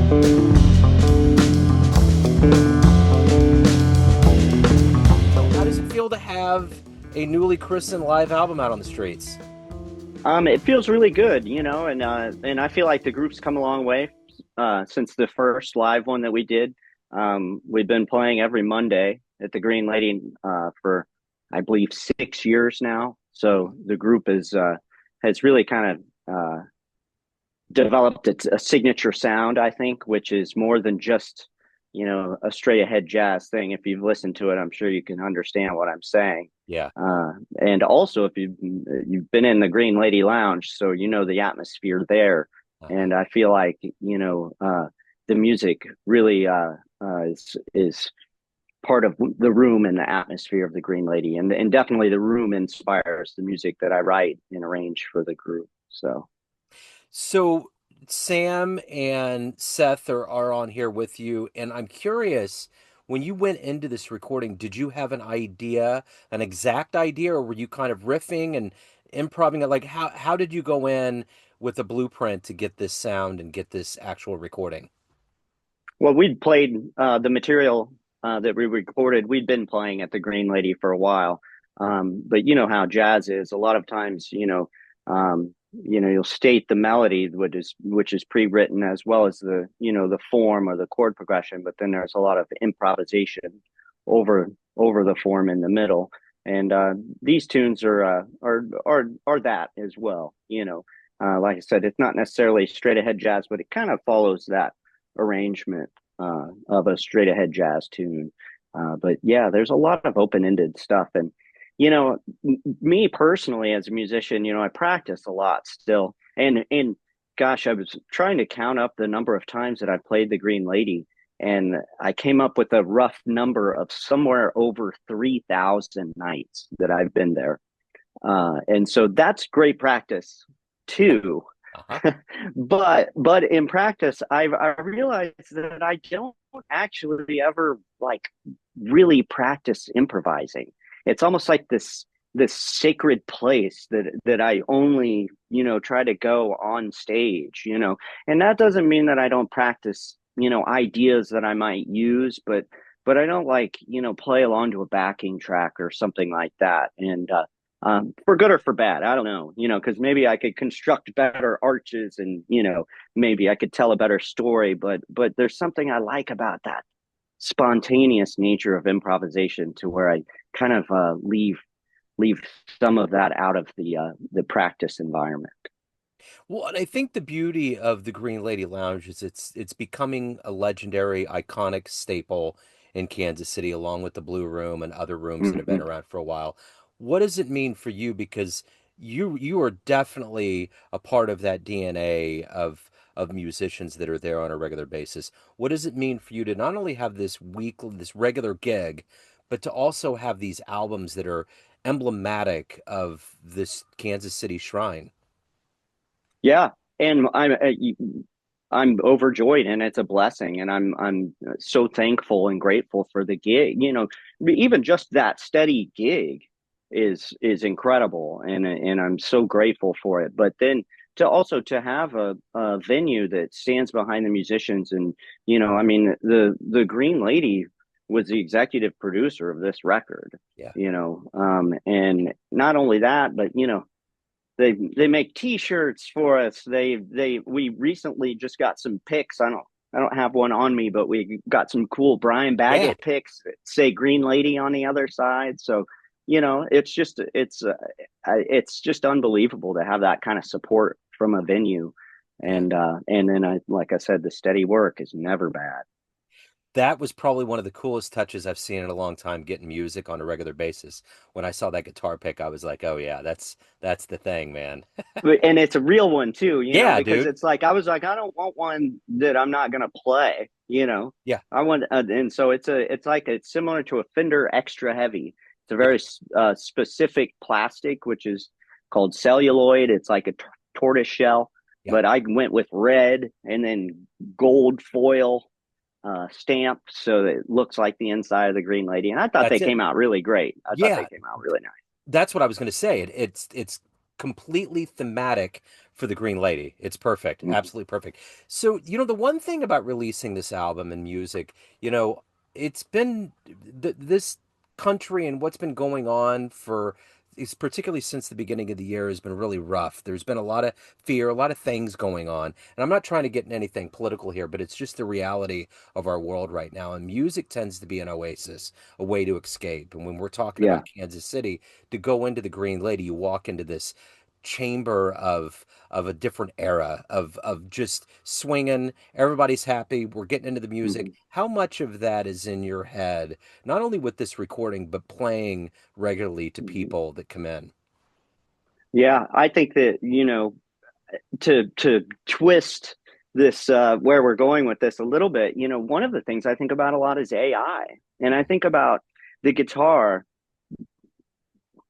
So how does it feel to have a newly christened live album out on the streets? It feels really good, and I feel like the group's come a long way since the first live one that we did. We've been playing every Monday at the Green Lady for, I believe, 6 years now. So the group has really kind of developed a signature sound, I think, which is more than just a straight ahead jazz thing. If you've listened to it, I'm sure you can understand what I'm saying. Yeah. And also, if you've been in the Green Lady Lounge, so you know the atmosphere there. Uh-huh. And I feel like the music really is part of the room and the atmosphere of the Green Lady, and definitely the room inspires the music that I write and arrange for the group. So. So Sam and Seth are on here with you, and I'm curious, when you went into this recording, did you have an idea, an exact idea, or were you kind of riffing and improvising it? Like how did you go in with a blueprint to get this sound and get this actual recording? Well, we'd played the material that we recorded. We'd been playing at the Green Lady for a while, but you know how jazz is. A lot of times, you'll state the melody, which is pre-written, as well as the form or the chord progression. But then there's a lot of improvisation over the form in the middle, and these tunes are that as well. Like I said, it's not necessarily straight ahead jazz, but it kind of follows that arrangement of a straight ahead jazz tune. But yeah, there's a lot of open ended stuff. And, me personally as a musician, I practice a lot still. And gosh, I was trying to count up the number of times that I played the Green Lady. And I came up with a rough number of somewhere over 3,000 nights that I've been there. And so that's great practice Yeah. too. Uh-huh. But in practice, I realized that I don't actually ever like really practice improvising. It's almost like this sacred place that I only try to go on stage, and that doesn't mean that I don't practice ideas that I might use, but I don't like play along to a backing track or something like that, and for good or for bad, I don't know, because maybe I could construct better arches, and maybe I could tell a better story, but there's something I like about that spontaneous nature of improvisation, to where I kind of leave some of that out of the practice environment. Well, and I think the beauty of the Green Lady Lounge is it's becoming a legendary, iconic staple in Kansas City, along with the Blue Room and other rooms that have been Mm-hmm. around for a while. What does it mean for you? Because you are definitely a part of that DNA of musicians that are there on a regular basis. What does it mean for you to not only have this regular gig, but to also have these albums that are emblematic of this Kansas City shrine? Yeah, and I'm overjoyed, and it's a blessing, and I'm so thankful and grateful for the gig. Even just that steady gig is incredible, and I'm so grateful for it. But then to have a venue that stands behind the musicians, and I mean, the Green Lady was the executive producer of this record. Yeah. And not only that, but they make T-shirts for us. We recently just got some pics. I don't have one on me, but we got some cool Brian Yeah. Baggett pics that say Green Lady on the other side. So it's just unbelievable to have that kind of support from a venue. Yeah. And then like I said, the steady work is never bad. That was probably one of the coolest touches I've seen in a long time, getting music on a regular basis. When I saw that guitar pick, I was like, "Oh yeah, that's the thing, man." And it's a real one too, Yeah, because dude. it's like I was like, I don't want one that I'm not gonna play. Yeah. I want, and so it's similar to a Fender Extra Heavy. It's a Yeah. very specific plastic, which is called celluloid. It's like a tortoise shell, Yeah. but I went with red and then gold foil stamp, so that it looks like the inside of the Green Lady. And I thought they That's it. came out really great. I thought they Yeah. came out really nice. That's what I was going to say. It's completely thematic for the Green Lady. It's perfect, Mhm. absolutely perfect. So, the one thing about releasing this album and music, it's been this country and what's been going on for it's particularly since the beginning of the year has been really rough. There's been a lot of fear, a lot of things going on. And I'm not trying to get in anything political here, but it's just the reality of our world right now. And music tends to be an oasis, a way to escape. And when we're talking Yeah. about Kansas City, to go into the Green Lady, you walk into this chamber of a different era of just swinging. Everybody's happy. We're getting into the music. Mhm. How much of that is in your head, not only with this recording, but playing regularly to Mhm. people that come in? Yeah, I think that, to twist this where we're going with this a little bit, one of the things I think about a lot is AI. And I think about the guitar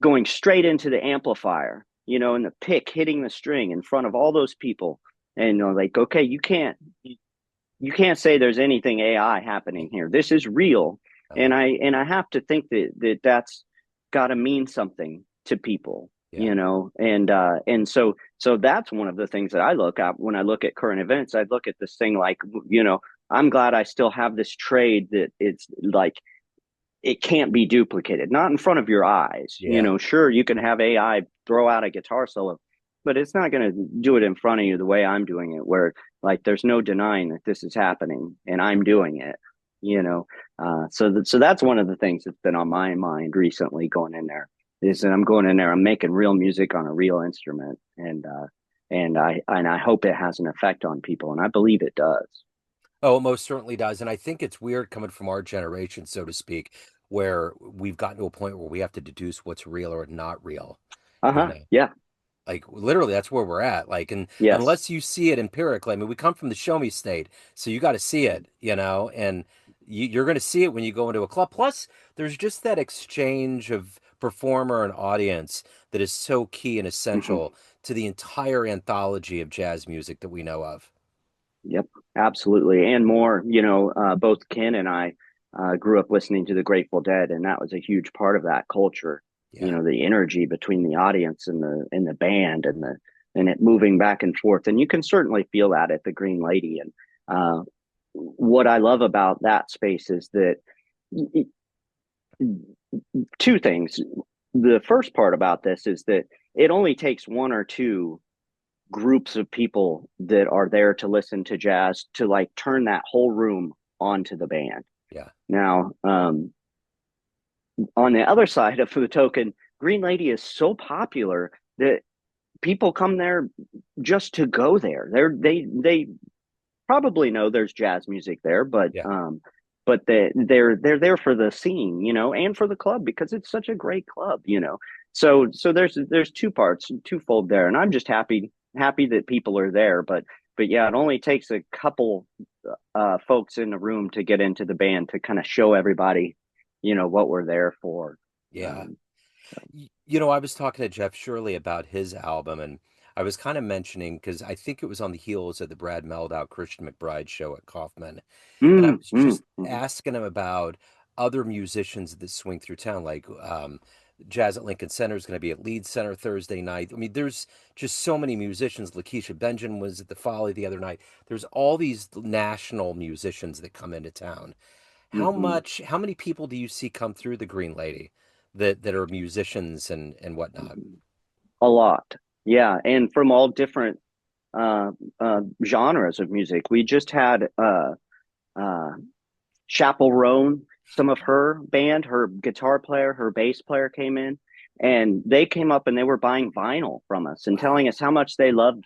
going straight into the amplifier, and the pick hitting the string in front of all those people. And like, okay, you can't say there's anything AI Yeah. happening here. This is real. Uh-huh. And I have to think that's got to mean something to people, Yeah. and so that's one of the things that I look at when I look at current events. I look at this thing like, I'm glad I still have this trade that it's like it can't be duplicated, not in front of your eyes. Yeah. Sure, you can have AI throw out a guitar solo, but it's not going to do it in front of you the way I'm doing it, where like there's no denying that this is happening and I'm doing it. You know, so that's one of the things that's been on my mind recently. Going in there is that I'm going in there, I'm making real music on a real instrument, and I hope it has an effect on people, and I believe it does. Oh, it most certainly does. And I think it's weird coming from our generation, so to speak, where we've gotten to a point where we have to deduce what's real or not real. Uh You huh. know, Yeah. like literally, that's where we're at. Like, and Yes. unless you see it empirically, I mean, we come from the show me state, so you got to see it, and you're going to see it when you go into a club. Plus, there's just that exchange of performer and audience that is so key and Mm-hmm. essential to the entire anthology of jazz music that we know of. Yep, absolutely. And more, both Ken and I grew up listening to the Grateful Dead, and that was a huge part of that culture. Yeah, The energy between the audience and the band and it moving back and forth. And you can certainly feel that at the Green Lady. And what I love about that space is that two things. The first part about this is that it only takes one or two groups of people that are there to listen to jazz to like turn that whole room onto the band. yeah, Now, on the other side of the token, Green Lady is so popular that people come there just to go there. They probably know there's jazz music there, yeah. but they're there for the scene, and for the club because it's such a great club, So there's two parts, twofold there, and I'm just happy that people are there, but yeah, it only takes a couple folks in the room to get into the band to kind of show everybody, what we're there for. Yeah. Um, I was talking to Jeff Shirley about his album, and I was kind of mentioning because I think it was on the heels of the Brad Mehldau Christian McBride show at Kaufman, and I was just mm. asking him about other musicians that swing through town, like Jazz at Lincoln Center is going to be at Leeds Center Thursday night. I mean, there's just so many musicians. Lakeisha Benjamin was at the Folly the other night. There's all these national musicians that come into town. Mm-hmm. How many people do you see come through the Green Lady that are musicians and whatnot? Mm-hmm. A lot, yeah, and from all different uh, genres of music. We just had uh, Chapel Roan, some of her band, her guitar player, her bass player came in, and they came up and they were buying vinyl from us and telling Wow. us how much they loved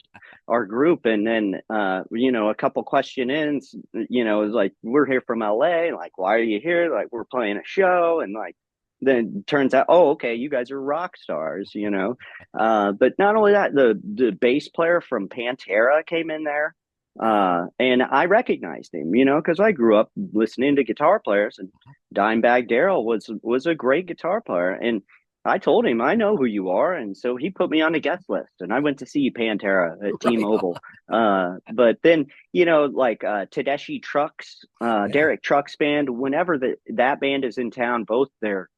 our group. And then, a couple question ins, it was like, we're here from LA. Like, why are you here? Like, we're playing a show. And like, then it turns out, oh, okay, you guys are rock stars. But not only that, the bass player from Pantera came in there, and I recognized him, because I grew up listening to guitar players, and Dimebag Darrell was a great guitar player. And I told him, I know who you are, and so he put me on the guest list, and I went to see Pantera at Right T-Mobile. on. But then, like Tedeschi Trucks, Yeah. Derek Trucks band, whenever that band is in town, both their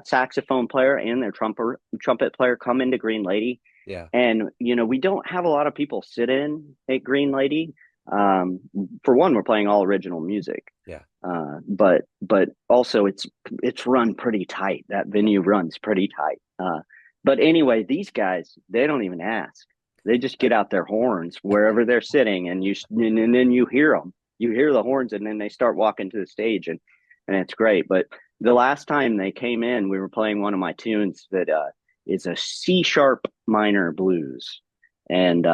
saxophone player and their trumpet player come into Green Lady, Yeah. And, we don't have a lot of people sit in at Green Lady. Um, for one, we're playing all original music. Yeah. But also it's run pretty tight. That Yeah. venue runs pretty tight. But anyway, these guys, they don't even ask. They just get out their horns wherever they're sitting, and then you hear them. You hear the horns, and then they start walking to the stage, and it's great. But the last time they came in, we were playing one of my tunes that is a C sharp minor blues, and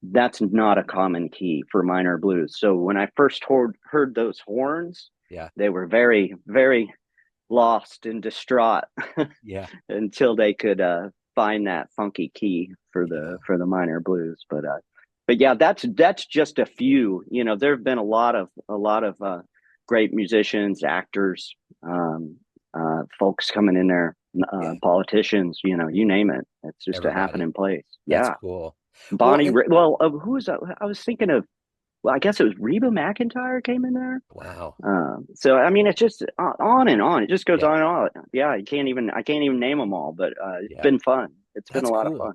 that's not a common key for minor blues. So when I first heard those horns, Yeah. they were very, very lost and distraught Yeah. until they could find that funky key for Yeah. the minor blues. But yeah, that's just a few. There have been a lot of great musicians, actors, folks coming in there, Yeah. politicians. You name it. It's just a Everybody. happening place. That's Yeah. cool. Well, Bonnie, and well, who was that? I was thinking of, well, I guess it was Reba McEntire came in there. wow. So I mean, it's just on and on. It just goes Yeah. on and on. Yeah, I can't even name them all, but it's Yeah. been fun. It's been That's a lot of cool. fun.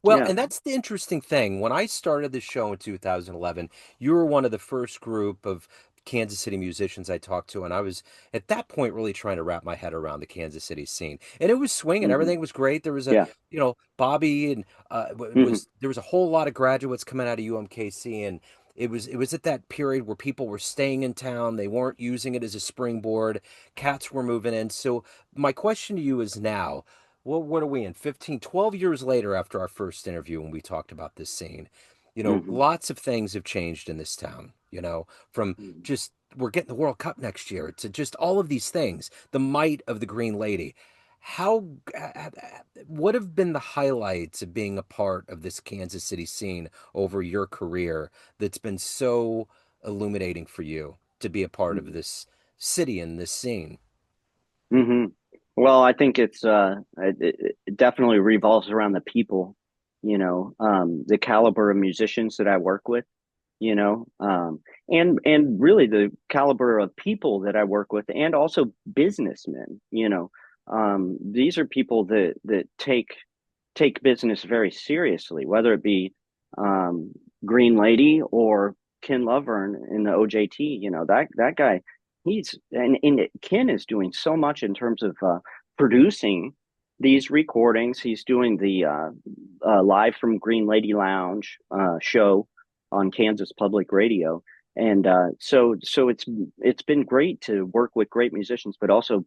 Well, Yeah. and that's the interesting thing. When I started the show in 2011, you were one of the first group of Kansas City musicians I talked to, and I was at that point really trying to wrap my head around the Kansas City scene. And it was swinging, Hmm. everything was great. There was Yeah. Bobby and Hmm. there was a whole lot of graduates coming out of UMKC, and it was at that period where people were staying in town. They weren't using it as a springboard. Cats were moving in. So my question to you is now, well, what are we in? 15, 12 years later after our first interview when we talked about this scene. Hmm. Lots of things have changed in this town, from just we're getting the World Cup next year to just all of these things, the might of the Green Lady. How, what have been the highlights of being a part of this Kansas City scene over your career that's been so illuminating for you to be a part of this city and this scene? Hmm. Well, I think it definitely revolves around the people. The caliber of musicians that I work with. you know, um, and really the caliber of people that I work with, and also businessmen. These are people that take business very seriously, whether it be um, Green Lady or Ken Lovern in the OJT. That guy. And Ken is doing so much in terms of producing these recordings. He's doing the live from Green Lady Lounge show on Kansas Public Radio. And so it's been great to work with great musicians, but also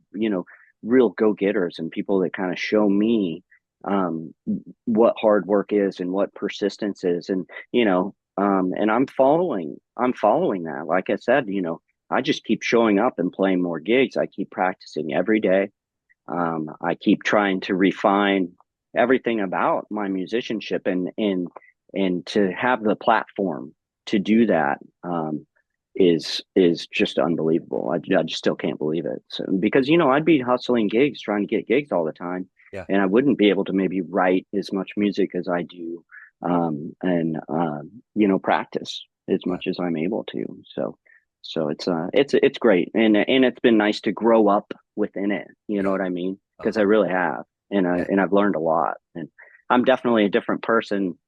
real go getters and people that kind of show me um, what hard work is and what persistence is, and I'm following that. Like I said, I just keep showing up and playing more gigs. I keep practicing every day. I keep trying to refine everything about my musicianship, and to have the platform to do that is just unbelievable. I just still can't believe it. So, because I'd be hustling gigs, trying to get gigs all the time, Yeah. and I wouldn't be able to maybe write as much music as I do, and practice as Yeah. much as I'm able to. So it's great, and it's been nice to grow up within it. You know Yeah. what I mean? Because I Uh-huh. really have, and I Yeah. and I've learned a lot, and I'm definitely a different person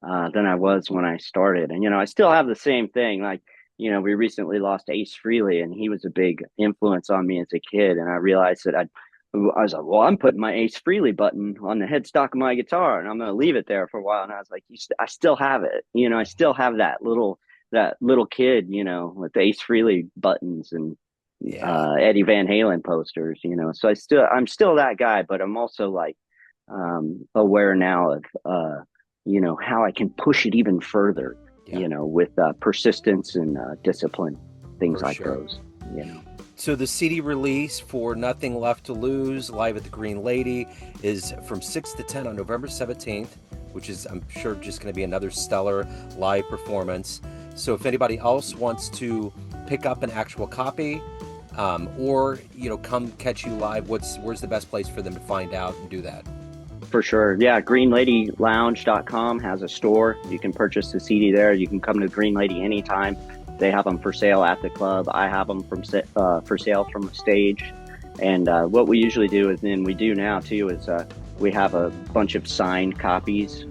than I was when I started. And I still Yeah. have the same thing. Like, we recently lost Ace Frehley, and he was a big influence on me as a kid. And I realized that I was like, well, I'm putting my Ace Frehley button on the headstock of my guitar, and I'm going to leave it there for a while. And I was like, I still have it. I Yeah. still have that little kid, with the Ace Frehley buttons and Yeah. Eddie Van Halen posters. So I'm still that guy, but I'm also like aware now of how I can push it even further, Yeah. with persistence and discipline, things For like sure. those. So the CD release for Nothing Left to Lose live at the Green Lady is from 6 to 10 on November 17th, which is, I'm sure, just going to be another stellar live performance. So if anybody else wants to pick up an actual copy, or come catch you live, where's the best place for them to find out and do that? For sure. Yeah, greenladylounge.com has a store. You can purchase the CD there. You can come to Green Lady anytime. They have them for sale at the club. I have them for sale from the stage. And what we usually do is, and we do now too, is we have a bunch of signed copies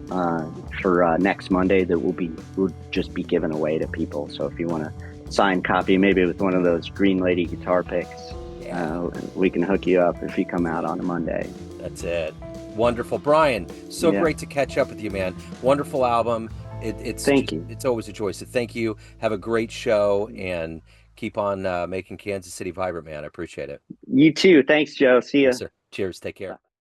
for next Monday that will just be given away to people. So if you want a signed copy, maybe with one of those Green Lady guitar picks, Yeah, we can hook you up if you come out on a Monday. that's it. Wonderful, Brian. So Yeah, great to catch up with you, man. Wonderful album. thank you. It's always a joy. So thank you. Have a great show and keep on making Kansas City vibrant, man. I appreciate it. You too. Thanks, Joe. See Yes, ya. sir. Cheers. Take care.